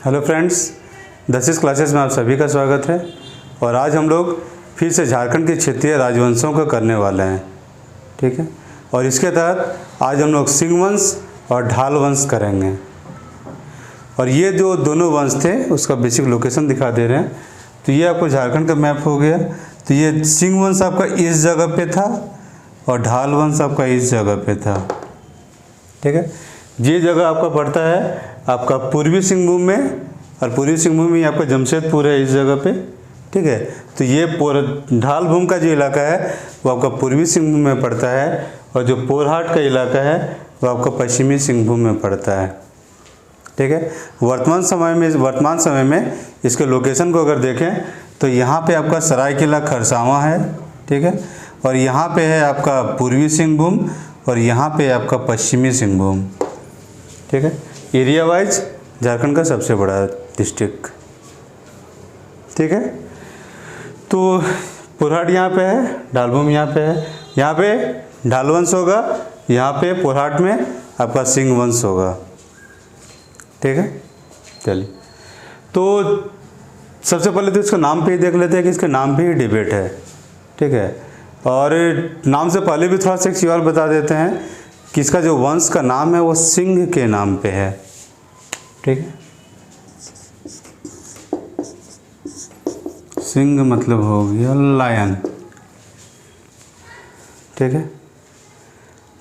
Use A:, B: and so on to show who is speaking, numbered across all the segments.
A: Hello friends, 10वीं classes में आप सभी का स्वागत है। और आज हम लोग फिर से झारखंड के क्षेत्रीय राजवंशों को करने वाले हैं, ठीक है। और इसके तहत आज हम लोग सिंह वंश और ढाल वंश करेंगे। और ये जो दोनों वंश थे उसका बेसिक लोकेशन दिखा दे रहे हैं। तो ये आपको झारखंड का मैप हो गया। तो ये सिंह वंश आपका इस जगह पे था और ढाल वंश आपका इस जगह पे था, ठीक है। ये जगह आपका पड़ता है आपका पूर्वी सिंहभूम में, और पूर्वी सिंहभूम में आपका जमशेदपुर है इस जगह पे, ठीक है। तो ये ढाल भूमि का जो इलाका है वो आपका पूर्वी सिंहभूम में पड़ता है, और जो पोरहाट का इलाका है वो आपका पश्चिमी सिंहभूम में पड़ता है, ठीक है। वर्तमान समय में इसके लोकेशन को अगर देखें तो यहाँ पे आपका सरायकेला खरसावां है, ठीक है। और यहाँ पे है आपका पूर्वी सिंहभूम और यहाँ पे आपका पश्चिमी सिंहभूम, ठीक है। एरिया वाइज झारखंड का सबसे बड़ा डिस्ट्रिक्ट, ठीक है। तो पोरहाट यहाँ पे है, ढालभूमि यहाँ पे है। यहाँ पे ढाल वंश होगा, यहाँ पे पोरहाट में आपका सिंह वंश होगा, ठीक है। चलिए, तो सबसे पहले तो इसका नाम पे ही देख लेते हैं कि इसके नाम पे ही डिबेट है, ठीक है। और नाम से पहले भी थोड़ा सा एक चीज़ और बता देते हैं कि इसका जो वंश का नाम है वो सिंह के नाम पे है, ठीक है। सिंह मतलब हो गया लायन, ठीक है।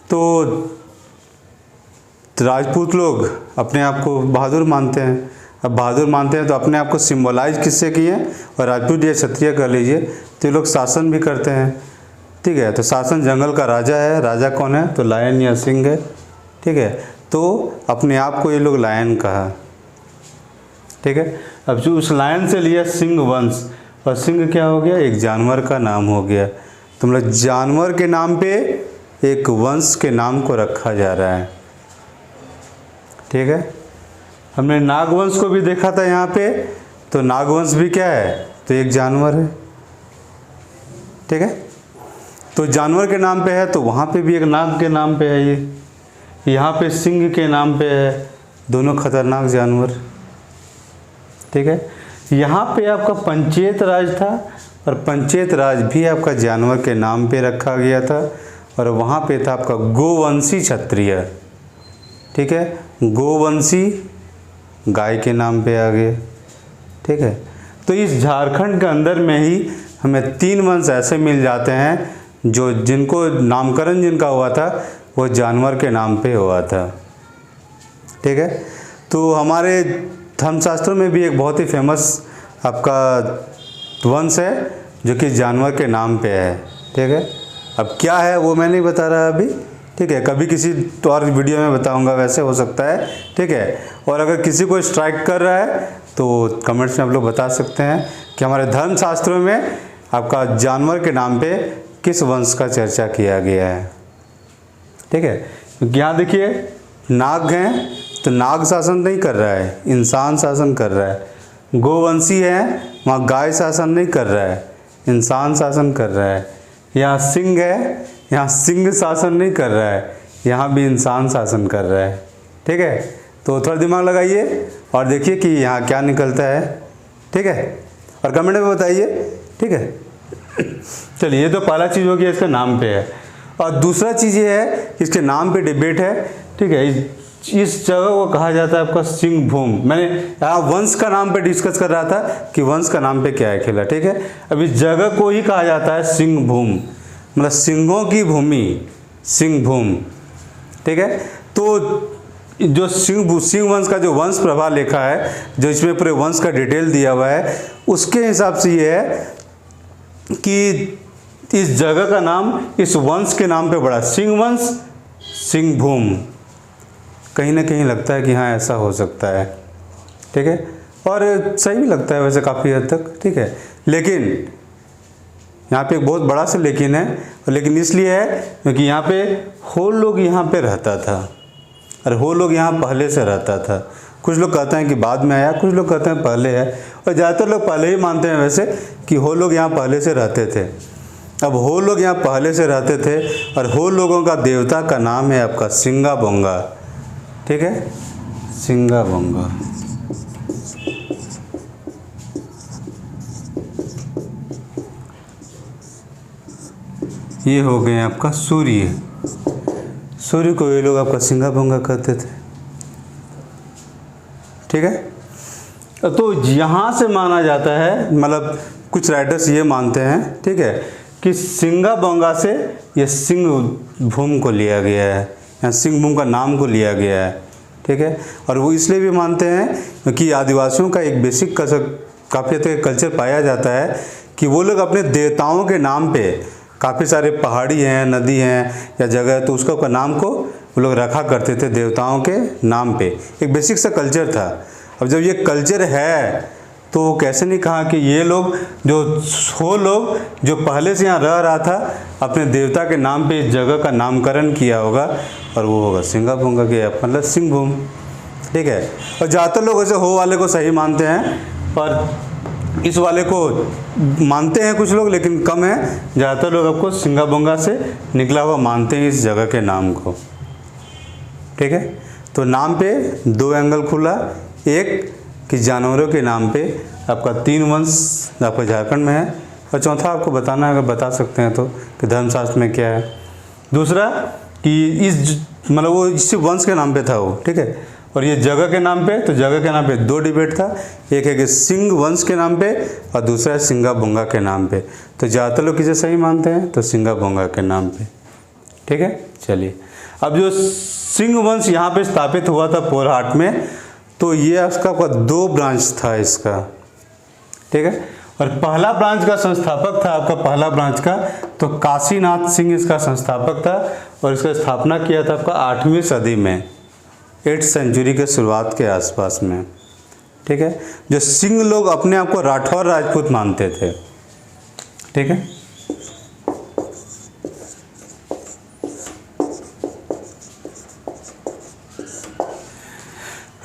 A: तो राजपूत लोग अपने आप को बहादुर मानते हैं। अब बहादुर मानते हैं तो अपने आप को सिंबलाइज किससे किए, और राजपूत या क्षत्रिय कह लीजिए, तो ये लोग शासन भी करते हैं, ठीक है। तो शासन जंगल का राजा है। राजा कौन है? तो लायन या सिंह है, ठीक है। तो अपने आप को ये लोग लायन कहा, ठीक है। अब जो उस लायन से लिया सिंह वंश, और सिंह क्या हो गया? एक जानवर का नाम हो गया। तो मतलब जानवर के नाम पे एक वंश के नाम को रखा जा रहा है, ठीक है। हमने नागवंश को भी देखा था यहाँ पे। तो नागवंश भी क्या है? तो एक जानवर है, ठीक है। तो जानवर के नाम पे है तो वहाँ पे भी एक नाग के नाम पे है। ये यहाँ पे सिंह के नाम पे है, दोनों खतरनाक जानवर, ठीक है। यहाँ पे आपका पंचेत राज था, और पंचेत राज भी आपका जानवर के नाम पे रखा गया था। और वहाँ पे था आपका गोवंशी क्षत्रिय, ठीक है। गोवंशी गाय के नाम पे आ गए, ठीक है। तो इस झारखंड के अंदर में ही हमें 3 वंश ऐसे मिल जाते हैं जो जिनको नामकरण जिनका हुआ था वो जानवर के नाम पे हुआ था, ठीक है। तो हमारे धर्मशास्त्रों में भी एक बहुत ही फेमस आपका वंश है जो कि जानवर के नाम पे है, ठीक है। अब क्या है वो मैं नहीं बता रहा अभी, ठीक है। कभी किसी और वीडियो में बताऊंगा, वैसे हो सकता है, ठीक है। और अगर किसी को स्ट्राइक कर रहा है तो कमेंट्स में आप लोग बता सकते हैं कि हमारे धर्मशास्त्रों में आपका जानवर के नाम पे किस वंश का चर्चा किया गया है, ठीक है। यहाँ देखिए नाग हैं तो नाग शासन नहीं कर रहा है, इंसान शासन कर रहा है। गोवंशी है, वहाँ गाय शासन नहीं कर रहा है, इंसान शासन कर रहा है। यहाँ सिंह है, यहाँ सिंह शासन नहीं कर रहा है, यहाँ भी इंसान शासन कर रहा है, ठीक है। तो थोड़ा दिमाग लगाइए और देखिए कि यहाँ क्या निकलता है, ठीक है। और कमेंट में बताइए, ठीक है। चलिए, ये तो पहला चीज़ हो गया इसका नाम पे है। और दूसरा चीज़ ये है कि इसके नाम पे डिबेट है, ठीक है। इस जगह को कहा जाता है आपका सिंह भूमि। मैंने यहाँ वंश का नाम पे डिस्कस कर रहा था कि वंश का नाम पे क्या है खेला, ठीक है। अब इस जगह को ही कहा जाता है सिंह भूमि, मतलब सिंहों की भूमि, सिंह भूमि, ठीक है। तो जो सिंह वंश का जो वंश प्रभा लिखा है, जो इसमें पूरे वंश का डिटेल दिया हुआ है, उसके हिसाब से ये है कि इस जगह का नाम इस वंश के नाम पे पड़ा, सिंह वंश, सिंह भूमि। कहीं ना कहीं लगता है कि हाँ ऐसा हो सकता है, ठीक है। और सही भी लगता है वैसे काफ़ी हद तक, ठीक है। लेकिन यहाँ पे एक बहुत बड़ा सा लेकिन है, और लेकिन इसलिए है क्योंकि यहाँ पे होल लोग यहाँ पे रहता था, और होल लोग यहाँ पहले से रहता था। कुछ लोग कहते हैं कि बाद में आया, कुछ लोग कहते हैं पहले है, और ज़्यादातर लोग पहले ही मानते हैं वैसे कि होल लोग यहाँ पहले से रहते थे। अब होल लोग यहाँ पहले से रहते थे, और होल लोगों का देवता का नाम है आपका सिंगा बोंगा, ठीक है, सिंगा बोंगा। ये हो गए आपका सूर्य। सूर्य को ये लोग आपका सिंगा बोंगा कहते थे। ठीक है, तो यहाँ से माना जाता है, मतलब कुछ राइटर्स ये मानते हैं, ठीक है, कि सिंगा बोंगा से ये सिंह भूम को लिया गया है, या सिंह भूम का नाम को लिया गया है। ठीक है, और वो इसलिए भी मानते हैं कि आदिवासियों का एक बेसिक काफ़ी हद तक कल्चर पाया जाता है कि वो लोग अपने देवताओं के नाम पे, काफ़ी सारे पहाड़ी हैं, नदी हैं या जगह है, तो उसका नाम को वो लोग रखा करते थे देवताओं के नाम पे। एक बेसिक सा कल्चर था। अब जब ये कल्चर है तो वो कैसे नहीं कहा कि ये लोग जो पहले से यहाँ रह रहा था अपने देवता के नाम पे इस जगह का नामकरण किया होगा, और वो होगा सिंगा बोंगा किया, मतलब सिंह भूम। ठीक है, और ज़्यादातर लोग ऐसे हो वाले को सही मानते हैं, पर इस वाले को मानते हैं कुछ लोग, लेकिन कम है। ज़्यादातर लोग आपको सिंगा बोंगा से निकला हुआ मानते हैं इस जगह के नाम को। ठीक है, तो नाम पे दो एंगल खुला, एक कि जानवरों के नाम पे आपका 3 वंश आपका झारखंड में है, और चौथा आपको बताना है, अगर बता सकते हैं तो, कि धर्मशास्त्र में क्या है। दूसरा कि मतलब वो इसी वंश के नाम पे था वो। ठीक है, और ये जगह के नाम पे, तो जगह के नाम पे 2 डिबेट था, एक है कि सिंह वंश के नाम पे और दूसरा है सिंगा बोंगा के नाम पे। तो ज़्यादातर लोग किसे सही मानते हैं, तो सिंगा बोंगा के नाम पे। ठीक है, चलिए, अब जो सिंह वंश यहाँ पे स्थापित हुआ था पोरहाट में, तो ये उसका 2 ब्रांच था इसका। ठीक है, और पहला ब्रांच का संस्थापक था आपका, पहला ब्रांच का तो काशीनाथ सिंह इसका संस्थापक था, और इसका स्थापना किया था आपका 8वीं सदी में, 8th सेंचुरी के शुरुआत के आसपास में। ठीक है, जो सिंह लोग अपने आप को राठौर राजपूत मानते थे। ठीक है,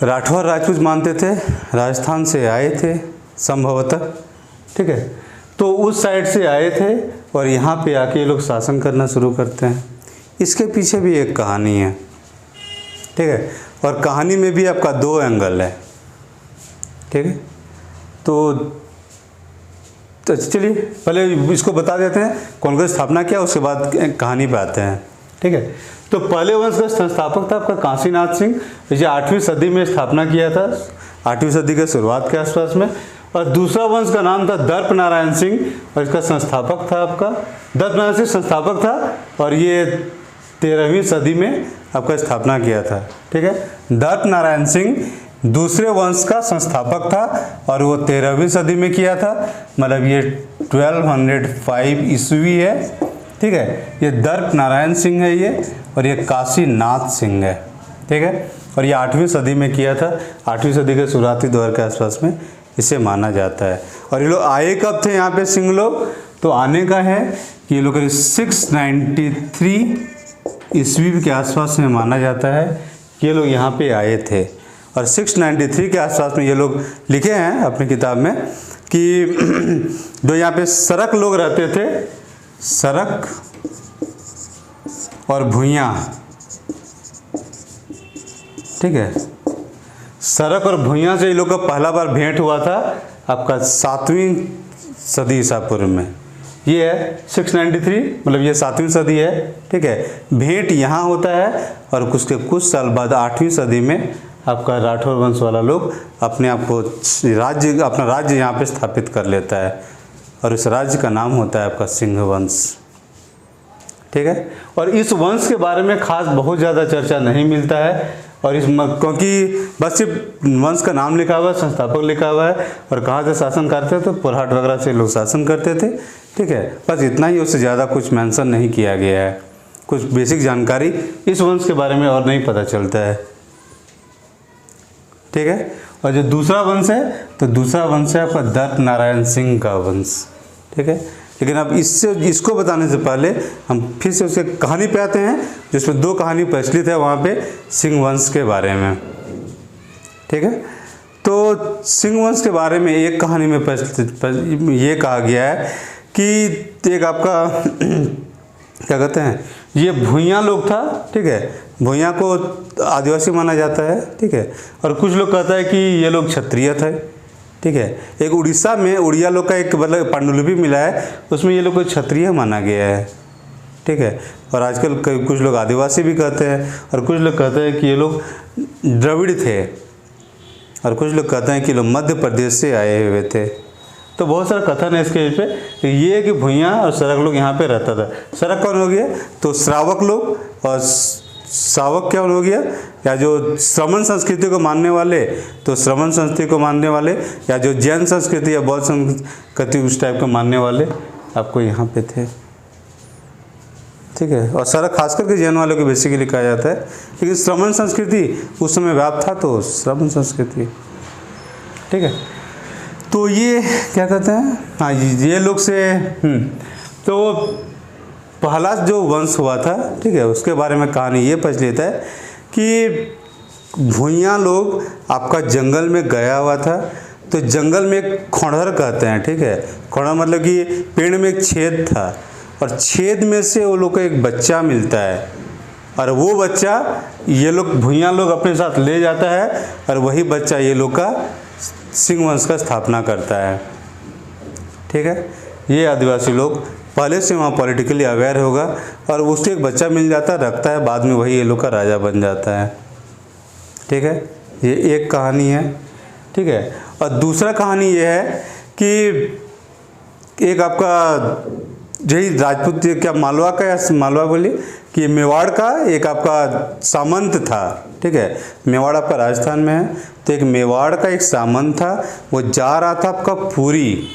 A: राठौर राजपूत मानते थे, राजस्थान से आए थे संभवतः। ठीक है, तो उस साइड से आए थे और यहाँ पे आके ये लोग शासन करना शुरू करते हैं। इसके पीछे भी एक कहानी है। ठीक है, और कहानी में भी आपका 2 एंगल है। ठीक है, तो चलिए पहले इसको बता देते हैं कौन कौन स्थापना किया, उसके बाद कहानी पे आते हैं। ठीक है, तो पहले वंश का संस्थापक था आपका काशीनाथ सिंह, इसे 8वीं सदी में स्थापना किया था, 8वीं सदी के शुरुआत के आसपास में। और दूसरा वंश का नाम था दर्प नारायण सिंह, और इसका संस्थापक था आपका दर्प नारायण सिंह संस्थापक था, और ये 13वीं सदी में आपका स्थापना किया था। ठीक है, दर्प नारायण सिंह दूसरे वंश का संस्थापक था, और वो 13वीं सदी में किया था, मतलब ये 1205 ईस्वी है। ठीक है, ये दर्प नारायण सिंह है ये, और ये काशीनाथ सिंह है। ठीक है, और ये 8वीं सदी में किया था, 8वीं सदी के शुरुआती दौर के आसपास में इसे माना जाता है। और ये लोग आए कब थे यहाँ पे सिंह लोग, तो आने का है कि ये लोग 693 ईस्वी के आसपास में माना जाता है कि ये लोग यहाँ पे आए थे। और 693 के आसपास में ये लोग लिखे हैं अपनी किताब में कि जो यहाँ पे सरक लोग रहते थे, सरक और भुइयाँ। ठीक है, सरक और भुइयाँ से ये लोग का पहला बार भेंट हुआ था आपका 7वीं सदी ईसा पूर्व में। ये है 693, मतलब ये 7वीं सदी है। ठीक है, भेंट यहाँ होता है, और उसके कुछ साल बाद 8वीं सदी में आपका राठौर वंश वाला लोग अपने आप को अपना राज्य यहाँ पे स्थापित कर लेता है, और इस राज्य का नाम होता है आपका सिंह वंश। ठीक है, और इस वंश के बारे में खास बहुत ज़्यादा चर्चा नहीं मिलता है, और क्योंकि बस सिर्फ वंश का नाम लिखा हुआ है, संस्थापक लिखा हुआ है, और कहाँ से शासन करते थे, तो पोरहाट वगैरह से लोग शासन करते थे। ठीक है, बस इतना ही, उससे ज़्यादा कुछ मेंशन नहीं किया गया है। कुछ बेसिक जानकारी इस वंश के बारे में और नहीं पता चलता है। ठीक है, और जो दूसरा वंश है, तो दूसरा वंश है आपका दर्प नारायण सिंह का वंश। ठीक है, लेकिन अब इसको बताने से पहले हम फिर से उसके कहानी पे आते हैं, जिसमें 2 कहानी प्रचलित है वहाँ पे सिंह वंश के बारे में। ठीक है, तो सिंह वंश के बारे में एक कहानी में ये कहा गया है कि एक आपका क्या कहते हैं, ये भुइयाँ लोग था। ठीक है, भुइयाँ को आदिवासी माना जाता है। ठीक है, और कुछ लोग कहता है कि ये लोग क्षत्रिय थे। ठीक है, एक उड़ीसा में उड़िया लोग का एक मतलब पांडुलिपि मिला है, उसमें ये लोग को क्षत्रिय माना गया है। ठीक है। और आजकल कुछ लोग आदिवासी भी कहते हैं, और कुछ लोग कहते हैं कि ये लोग द्रविड़ थे, और कुछ लोग कहते हैं कि लोग मध्य प्रदेश से आए हुए थे। तो बहुत सारा कथन है इसके पे। ये है कि भुइयाँ और सरक लोग यहाँ पे रहता था। सरक कौन हो गया? तो श्रावक लोग, और श्रावक क्या हो गया? या जो श्रमण संस्कृति को मानने वाले, तो श्रमण संस्कृति को मानने वाले, या जो जैन संस्कृति या बौद्ध संस्कृति उस टाइप को मानने वाले आपको यहाँ पे थे, ठीक है। और सारा खास करके जैन वालों को बेसिकली कहा जाता है, लेकिन श्रमण संस्कृति उस समय व्याप्त था, तो श्रमण संस्कृति, ठीक है। तो ये क्या कहते हैं, हाँ ये लोग से तो पहला जो वंश हुआ था, ठीक है, उसके बारे में कहानी ये प्रचलित है कि भुइयाँ लोग आपका जंगल में गया हुआ था। तो जंगल में एक खोड़हर कहते हैं, ठीक है। खोड़हर मतलब कि पेड़ में एक छेद था, और छेद में से वो लोग को एक बच्चा मिलता है, और वो बच्चा ये लोग भुइयाँ लोग अपने साथ ले जाता है, और वही बच्चा ये लोग का सिंह वंश का स्थापना करता है, ठीक है। ये आदिवासी लोग पहले से वहाँ पॉलिटिकली अवेयर होगा, और उससे एक बच्चा मिल जाता रखता है, बाद में वही ये लोग का राजा बन जाता है, ठीक है। ये एक कहानी है, ठीक है। और दूसरा कहानी ये है कि एक आपका यही राजपूत, क्या मालवा का, या मालवा बोलिए कि मेवाड़ का एक आपका सामंत था, ठीक है। मेवाड़ आपका राजस्थान में है, तो एक मेवाड़ का एक सामंत था, वो जा रहा था आपका पुरी,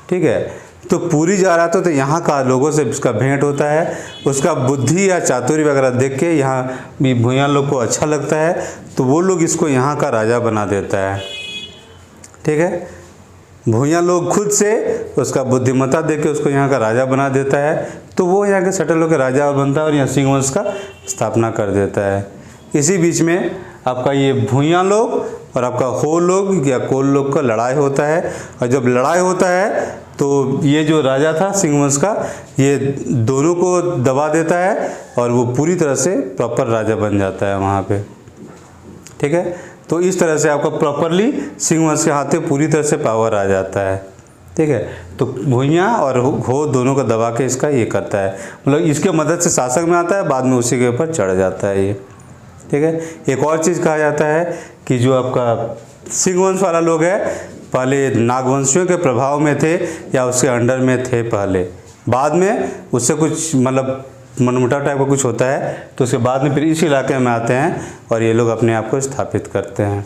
A: ठीक है। तो पुरी जा रहा था, तो यहाँ का लोगों से उसका भेंट होता है, उसका बुद्धि या चातुर्य वगैरह देख के यहाँ भी भुइयाँ लोग को अच्छा लगता है, तो वो लोग इसको यहाँ का राजा बना देता है, ठीक है। भुइयाँ लोग खुद से उसका बुद्धिमत्ता देख के उसको यहाँ का राजा बना देता है, तो वो यहाँ के सेटल होकर राजा बनता है, और यहाँ सिंह वंश का स्थापना कर देता है। इसी बीच में आपका ये भुइयाँ लोग और आपका हो लोग या कोल लोग का लड़ाई होता है, और जब लड़ाई होता है तो ये जो राजा था सिंह वंश का, ये दोनों को दबा देता है, और वो पूरी तरह से प्रॉपर राजा बन जाता है वहाँ पे, ठीक है। तो इस तरह से आपका प्रॉपरली सिंह वंश के हाथ में पूरी तरह से पावर आ जाता है, ठीक है। तो भुइयाँ और हो दोनों को दबा के इसका ये करता है, मतलब इसके मदद से शासक में आता है, बाद में उसी के ऊपर चढ़ जाता है ये, ठीक है। एक और चीज़ कहा जाता है कि जो आपका सिंह वंश वाला लोग है, पहले नागवंशियों के प्रभाव में थे या उसके अंडर में थे पहले, बाद में उससे कुछ मतलब मनमुटाव टाइप का कुछ होता है, तो उसके बाद में फिर इस इलाके में आते हैं और ये लोग अपने आप को स्थापित करते हैं,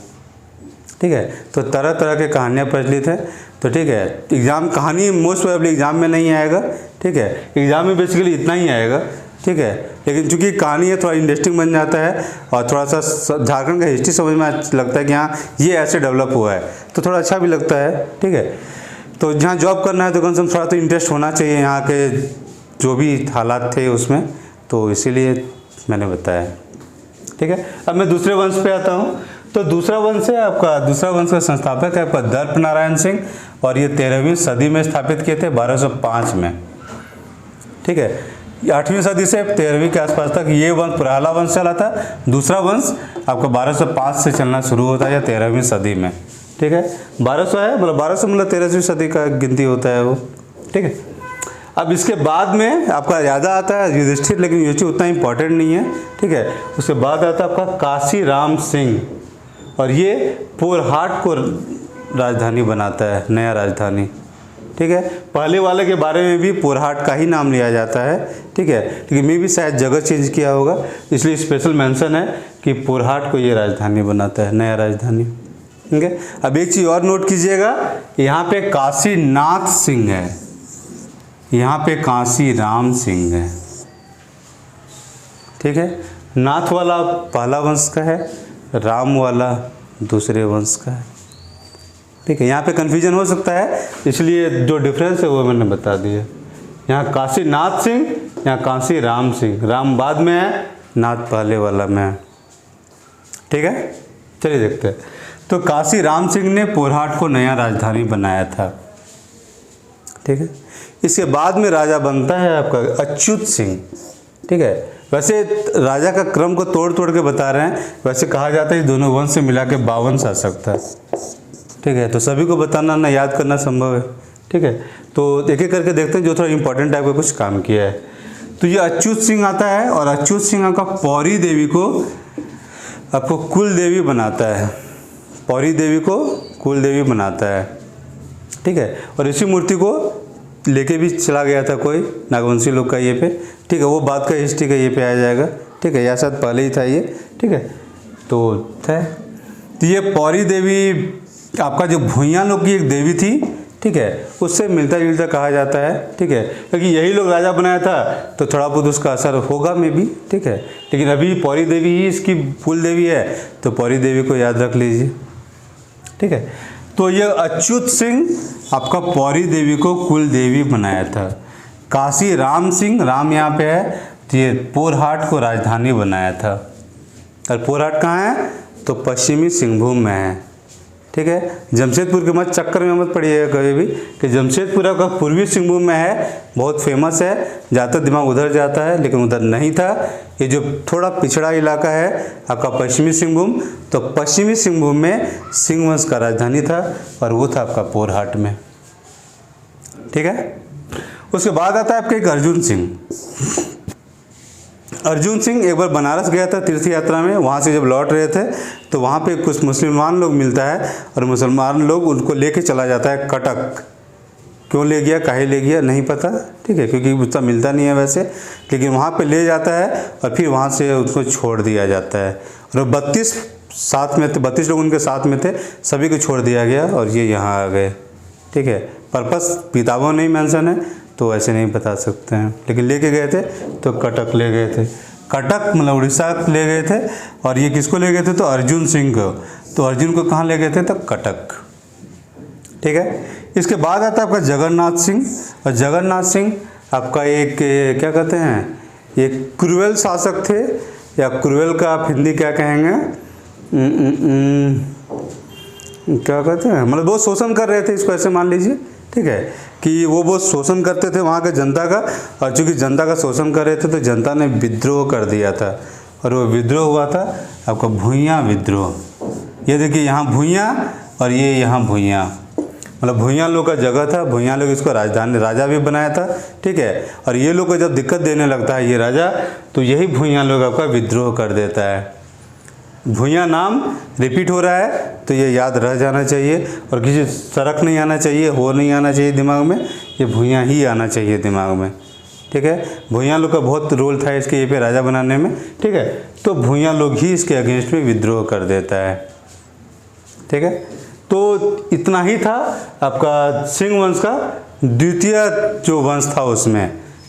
A: ठीक है। तो तरह तरह के कहानियाँ प्रचलित हैं, तो ठीक है। एग्ज़ाम कहानी मोस्ट प्रोबेबली एग्ज़ाम में नहीं आएगा, ठीक है। एग्ज़ाम में बेसिकली इतना ही आएगा, ठीक है। लेकिन चूंकि कहानी है थोड़ा इंटरेस्टिंग बन जाता है, और थोड़ा सा झारखंड का हिस्ट्री समझ में लगता है कि हाँ ये ऐसे डेवलप हुआ है, तो थोड़ा अच्छा भी लगता है, ठीक है। तो जहाँ जॉब करना है तो कम से कम थोड़ा तो इंटरेस्ट होना चाहिए यहाँ के जो भी हालात थे उसमें, तो इसीलिए मैंने बताया, ठीक है। अब मैं दूसरे वंश पे आता हूँ। तो दूसरा वंश है आपका, दूसरा वंश का संस्थापक है आपका दर्प नारायण सिंह, और ये 13वीं सदी में स्थापित किए थे 1205 में, ठीक है। 8वीं सदी से 13वीं के आसपास तक ये वंश पहला वंश चला था। दूसरा वंश आपका 1205 से चलना शुरू होता है या 13वीं सदी में, ठीक है। 1200 है, मतलब 1200 मतलब 13वीं सदी का गिनती होता है वो, ठीक है। अब इसके बाद में आपका यादा आता है युधिष्ठिर, लेकिन युधिष्ठिर उतना इंपॉर्टेंट नहीं है, ठीक है। उसके बाद आता है आपका काशी राम सिंह, और ये पोरहाट को राजधानी बनाता है, नया राजधानी, ठीक है। पहले वाले के बारे में भी पोरहाट का ही नाम लिया जाता है, ठीक है। लेकिन मैं भी शायद जगह चेंज किया होगा, इसलिए स्पेशल मेंशन है कि पोरहाट को ये राजधानी बनाता है, नया राजधानी, ठीक है। अब एक चीज़ और नोट कीजिएगा, यहाँ पे काशीनाथ सिंह है, यहाँ पे काशी राम सिंह है, ठीक है। नाथ वाला पहला वंश का है, राम वाला दूसरे वंश का है, ठीक है। यहाँ पे कन्फ्यूजन हो सकता है, इसलिए जो डिफरेंस है वो मैंने बता दिया। यहाँ काशीनाथ सिंह, यहाँ काशी राम सिंह, राम बाद में है, नाथ पहले वाला में है, ठीक है। चलिए देखते हैं। तो काशी राम सिंह ने पोरहाट को नया राजधानी बनाया था, ठीक है। इसके बाद में राजा बनता है आपका अच्युत सिंह, ठीक है। वैसे राजा का क्रम को तोड़ तोड़ के बता रहे हैं, वैसे कहा जाता है दोनों वंश से मिला के 52 शासक था, ठीक है। तो सभी को बताना ना याद करना संभव है, ठीक है। तो एक एक करके देखते हैं जो थोड़ा इंपॉर्टेंट टाइप का कुछ काम किया है। तो ये अच्युत सिंह आता है और अच्युत सिंह आपका पौरी देवी को आपको कुल देवी बनाता है, पौरी देवी को कुल देवी बनाता है, ठीक है। और इसी मूर्ति को लेके भी चला गया था कोई नागवंशी लोग का ये पे, ठीक है। वो बात का हिस्ट्री का ये पे आ जाएगा, ठीक है, या शायद पहले ही था ये, ठीक है। तो ये पौरी देवी आपका जो भुइयां लोग की एक देवी थी, ठीक है, उससे मिलता जुलता कहा जाता है, ठीक है, क्योंकि यही लोग राजा बनाया था तो थोड़ा बहुत उसका असर होगा में भी, ठीक है। लेकिन अभी पौरी देवी ही इसकी कुल देवी है, तो पौरी देवी को याद रख लीजिए, ठीक है। तो ये अच्युत सिंह आपका पौरी देवी को कुल देवी बनाया था। काशी राम सिंह, राम यहाँ पे है, तो ये पोरहाट को राजधानी बनाया था। और पोरहाट कहाँ है? तो पश्चिमी सिंहभूम में है, ठीक है। जमशेदपुर के मत चक्कर में मत पड़िएगा कभी भी कि जमशेदपुर का पूर्वी सिंहभूम में है, बहुत फेमस है, ज़्यादातर दिमाग उधर जाता है, लेकिन उधर नहीं था। ये जो थोड़ा पिछड़ा इलाका है आपका पश्चिमी सिंहभूम, तो पश्चिमी सिंहभूम में सिंह वंश का राजधानी था और वो था आपका पोरहाट में, ठीक है। उसके बाद आता है आपका एक अर्जुन सिंह। अर्जुन सिंह एक बार बनारस गया था तीर्थ यात्रा में, वहाँ से जब लौट रहे थे तो वहाँ पे कुछ मुसलमान लोग मिलता है और मुसलमान लोग उनको लेके चला जाता है कटक। क्यों ले गया, काहे ले गया नहीं पता, ठीक है, क्योंकि उसका मिलता नहीं है वैसे, लेकिन वहाँ पे ले जाता है और फिर वहाँ से उसको छोड़ दिया जाता है। और 32 साथ में थे, 32 लोग उनके साथ में थे, सभी को छोड़ दिया गया और ये यहाँ आ गए, ठीक है। पर्पस किताबों नहीं मेंशन है तो ऐसे नहीं बता सकते हैं, लेकिन लेके गए थे तो कटक ले गए थे। कटक मतलब उड़ीसा ले गए थे। और ये किसको ले गए थे? तो अर्जुन सिंह को। तो अर्जुन को कहाँ ले गए थे? तो कटक, ठीक है। इसके बाद आता है आपका जगन्नाथ सिंह। और जगन्नाथ सिंह आपका एक क्या कहते हैं, एक क्रूएल शासक थे, या क्रूएल का आप हिंदी क्या कहेंगे, क्या कहते हैं, मतलब बहुत शोषण कर रहे थे, इसको ऐसे मान लीजिए, ठीक है, कि वो बहुत शोषण करते थे वहाँ के जनता का। और चूँकि जनता का शोषण कर रहे थे तो जनता ने विद्रोह कर दिया था, और वो विद्रोह हुआ था आपका भुइयाँ विद्रोह। ये देखिए यहाँ भुइयाँ और ये यहाँ भुइयाँ, मतलब भुइयाँ लोग का जगह था, भुइयाँ लोग इसको राजधानी राजा भी बनाया था, ठीक है। और ये लोग को जब दिक्कत देने लगता है ये राजा, तो यही भुइयाँ लोग आपका विद्रोह कर देता है। भुइयाँ नाम रिपीट हो रहा है तो ये याद रह जाना चाहिए, और किसी सरक नहीं आना चाहिए, हो नहीं आना चाहिए दिमाग में, ये भुइयाँ ही आना चाहिए दिमाग में, ठीक है। भुइयाँ लोग का बहुत रोल था इसके ये पे राजा बनाने में, ठीक है। तो भुइयाँ लोग ही इसके अगेंस्ट में विद्रोह कर देता है, ठीक है। तो इतना ही था आपका सिंह वंश का द्वितीय जो वंश था उसमें।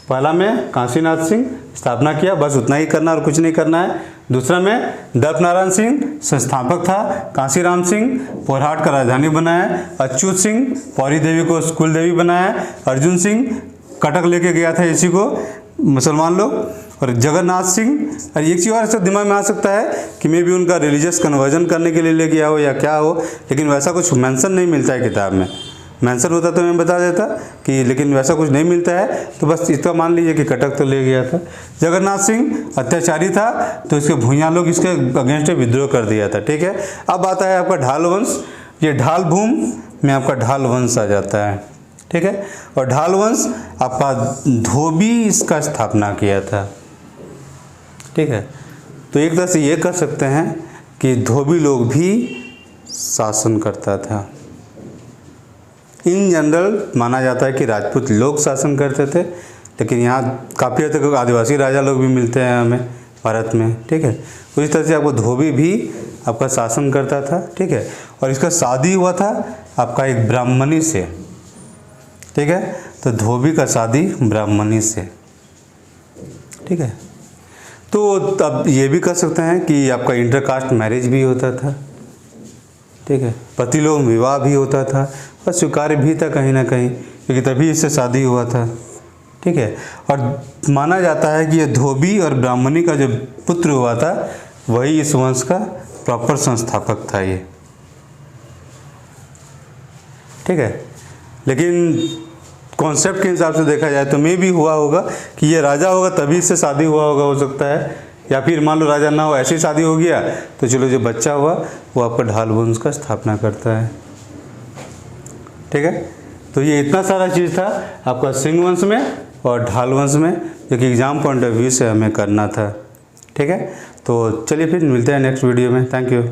A: पहला में काशीनाथ सिंह स्थापना किया, बस उतना ही करना और कुछ नहीं करना है। दूसरा में दर्पनारायण सिंह संस्थापक था, काशीराम सिंह पोरहाट का राजधानी बनाया, अच्युत सिंह पौरी देवी को कुल देवी बनाया, अर्जुन सिंह कटक लेके गया था इसी को मुसलमान लोग, और जगन्नाथ सिंह। और एक चीज़ और ऐसा दिमाग में आ सकता है कि मे भी उनका रिलीजियस कन्वर्जन करने के लिए ले गया हो या क्या हो, लेकिन वैसा कुछ मेंशन नहीं मिलता है किताब में। मेंशन होता तो मैं बता देता कि, लेकिन वैसा कुछ नहीं मिलता है, तो बस इतना मान लीजिए कि कटक तो ले गया था। जगन्नाथ सिंह अत्याचारी था तो इसके भुइयाँ लोग इसके अगेंस्ट विद्रोह कर दिया था, ठीक है। अब आता है आपका ढाल वंश। ये ढाल भूम में आपका ढाल वंश आ जाता है, ठीक है। और ढाल वंश आपका धोबी इसका स्थापना किया था, ठीक है। तो एक तरह से ये कर सकते हैं कि धोबी लोग भी शासन करता था। इन जनरल माना जाता है कि राजपूत लोग शासन करते थे, लेकिन यहाँ काफ़ी हद तक आदिवासी राजा लोग भी मिलते हैं हमें भारत में, ठीक है। उसी तरह से आपको धोबी भी आपका शासन करता था, ठीक है। और इसका शादी हुआ था आपका एक ब्राह्मणी से, ठीक है। तो धोबी का शादी ब्राह्मणी से, ठीक है। तो अब ये भी कर सकते हैं कि आपका इंटरकास्ट मैरिज भी होता था, ठीक है। प्रतिलोम विवाह भी होता था और स्वीकार्य भी था कहीं ना कहीं, क्योंकि तभी इससे शादी हुआ था, ठीक है। और माना जाता है कि ये धोबी और ब्राह्मणी का जो पुत्र हुआ था वही इस वंश का प्रॉपर संस्थापक था ये, ठीक है। लेकिन कॉन्सेप्ट के हिसाब से देखा जाए तो मे भी हुआ होगा कि ये राजा होगा तभी इससे शादी हुआ होगा, हो सकता है, या फिर मान लो राजा ना हो ऐसी ही शादी हो गया, तो चलो जो बच्चा हुआ वो आपका ढाल वंश का स्थापना करता है, ठीक है। तो ये इतना सारा चीज़ था आपका सिंह वंश में, और ढाल वंश में, जो कि एग्ज़ाम पॉइंट ऑफ व्यू से हमें करना था। ठीक है, तो चलिए फिर मिलते हैं नेक्स्ट वीडियो में। Thank you.